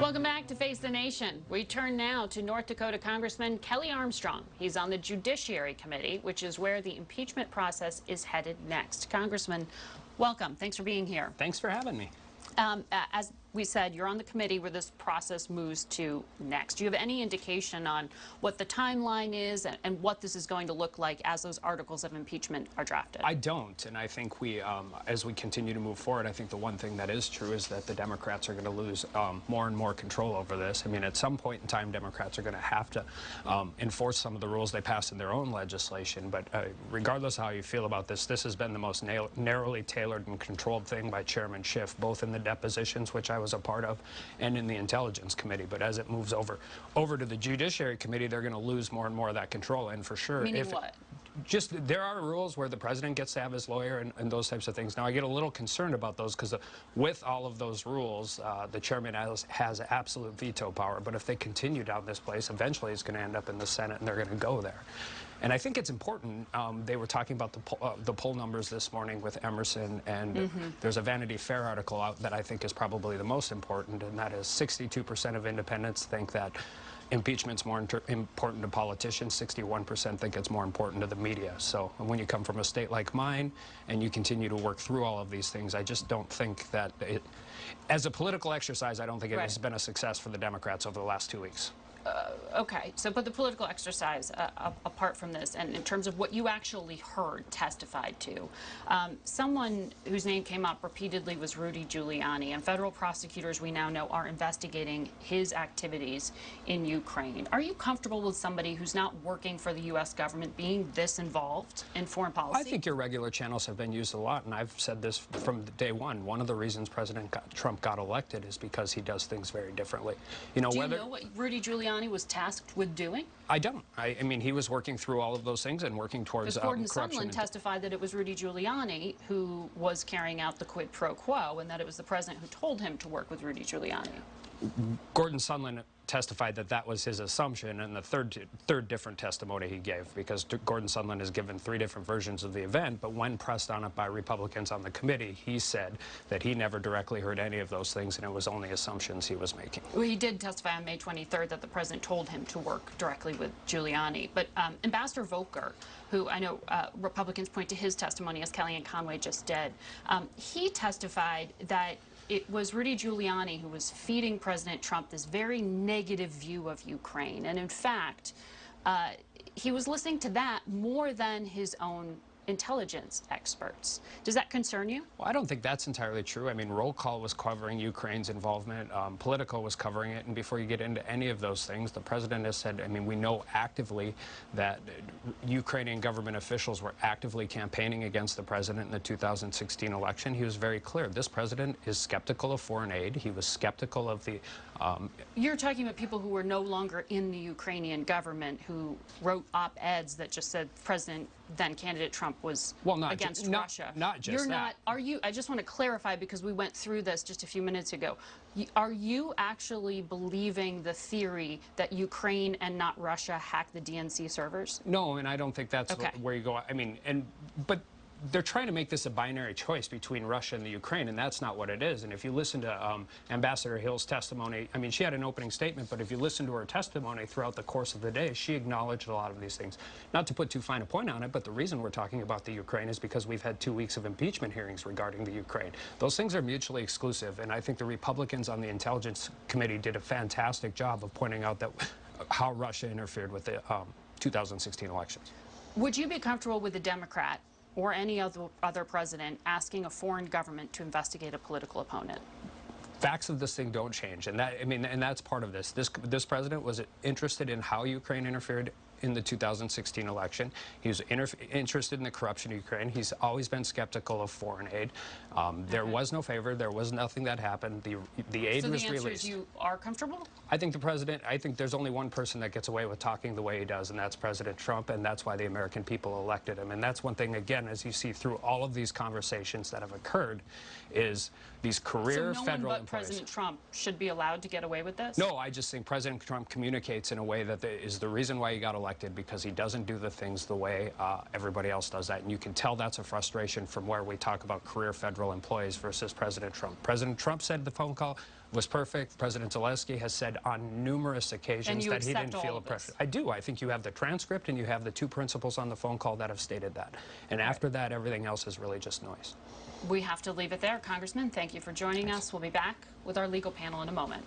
Welcome back to Face the Nation. We turn now to North Dakota Congressman Kelly Armstrong. He's on the Judiciary Committee, which is where the impeachment process is headed next. Congressman, welcome. Thanks for being here. Thanks for having me. As we said, you're on the committee where this process moves to next. Do you have any indication on what the timeline is and what this is going to look like as those articles of impeachment are drafted? I don't, and I think as we continue to move forward, I think the one thing that is true is that the Democrats are going to lose more and more control over this. I mean, at some point in time, Democrats are going to have to enforce some of the rules they passed in their own legislation, but regardless of how you feel about this, this has been the most narrowly tailored and controlled thing by Chairman Schiff, both in the depositions, which I was a part of, and in the Intelligence Committee. But as it moves over to the Judiciary Committee, they're going to lose more and more of that control. And for sure, meaning what? Just there are rules where the president gets to have his lawyer and those types of things. Now, I get a little concerned about those because with all of those rules, the chairman has absolute veto power. But if they continue down this place, eventually it's going to end up in the Senate, and they're going to go there. And I think it's important. They were talking about the poll numbers this morning with Emerson, and there's a Vanity Fair article out that I think is probably the most important, and that is 62% of independents think that impeachment's more important to politicians. 61% think it's more important to the media. So when you come from a state like mine and you continue to work through all of these things, I just don't think that as a political exercise, I don't think it has been a success for the Democrats over the last 2 weeks. Okay, so but the political exercise, apart from this, and in terms of what you actually heard testified to, someone whose name came up repeatedly was Rudy Giuliani, and federal prosecutors we now know are investigating his activities in Ukraine. Are you comfortable with somebody who's not working for the U.S. government being this involved in foreign policy? I think irregular channels have been used a lot, and I've said this from day one. One of the reasons President Trump got elected is because he does things very differently. You know, Do you know what Rudy Giuliani was tasked with doing? I don't. I mean, he was working through all of those things and working towards Gordon corruption. Sondland testified that it was Rudy Giuliani who was carrying out the quid pro quo, and that it was the president who told him to work with Rudy Giuliani. Gordon Sondland testified that that was his assumption, and the third different testimony he gave, because Gordon Sondland has given 3 different versions of the event, but when pressed on it by Republicans on the committee, he said that he never directly heard any of those things, and it was only assumptions he was making. Well, he did testify on May 23rd that the president told him to work directly with Giuliani, but Ambassador Volker, who I know Republicans point to his testimony, as Kellyanne Conway just did, he testified that it was Rudy Giuliani who was feeding President Trump this very negative view of Ukraine. And in fact, he was listening to that more than his own intelligence experts. Does that concern you? Well, I don't think that's entirely true. I mean, Roll Call was covering Ukraine's involvement. Politico was covering it. And before you get into any of those things, the president has said, I mean, we know actively that Ukrainian government officials were actively campaigning against the president in the 2016 election. He was very clear. This president is skeptical of foreign aid. He was skeptical of the... You're talking about people who were no longer in the Ukrainian government who wrote op-eds that just said President, then candidate Trump was against Russia. Not just You're not, are you, I just want to clarify because we went through this just a few minutes ago. Are you actually believing the theory that Ukraine and not Russia hacked the DNC servers? No, and I don't think that's where you go. I mean, but they're trying to make this a binary choice between Russia and the Ukraine, and that's not what it is. And if you listen to Ambassador Hill's testimony, I mean, she had an opening statement, but if you listen to her testimony throughout the course of the day, she acknowledged a lot of these things. Not to put too fine a point on it, but the reason we're talking about the Ukraine is because we've had 2 weeks of impeachment hearings regarding the Ukraine. Those things are mutually exclusive, and I think the Republicans on the Intelligence Committee did a fantastic job of pointing out that how Russia interfered with the 2016 elections. Would you be comfortable with a Democrat or any other president asking a foreign government to investigate a political opponent? Facts of this thing don't change, and that, I mean, and that's part of this. This president was interested in how Ukraine interfered in the 2016 election. He was interested in the corruption of Ukraine. He's always been skeptical of foreign aid. There was no favor. There was nothing that happened. The aid was released. So the answer is you are comfortable? I think the president, I think there's only one person that gets away with talking the way he does, and that's President Trump, and that's why the American people elected him. And that's one thing, again, as you see through all of these conversations that have occurred, is these career federal employees. So no one but President Trump should be allowed to get away with this? No, I just think President Trump communicates in a way that is the reason why he got elected. reelected because he doesn't do the things the way everybody else does that. And you can tell that's a frustration from where we talk about career federal employees versus President Trump. President Trump said the phone call was perfect. President Zelensky has said on numerous occasions that he didn't feel a pressure. I do. I think you have the transcript and you have the two principals on the phone call that have stated that. And after that, everything else is really just noise. We have to leave it there. Congressman, thank you for joining us. We'll be back with our legal panel in a moment.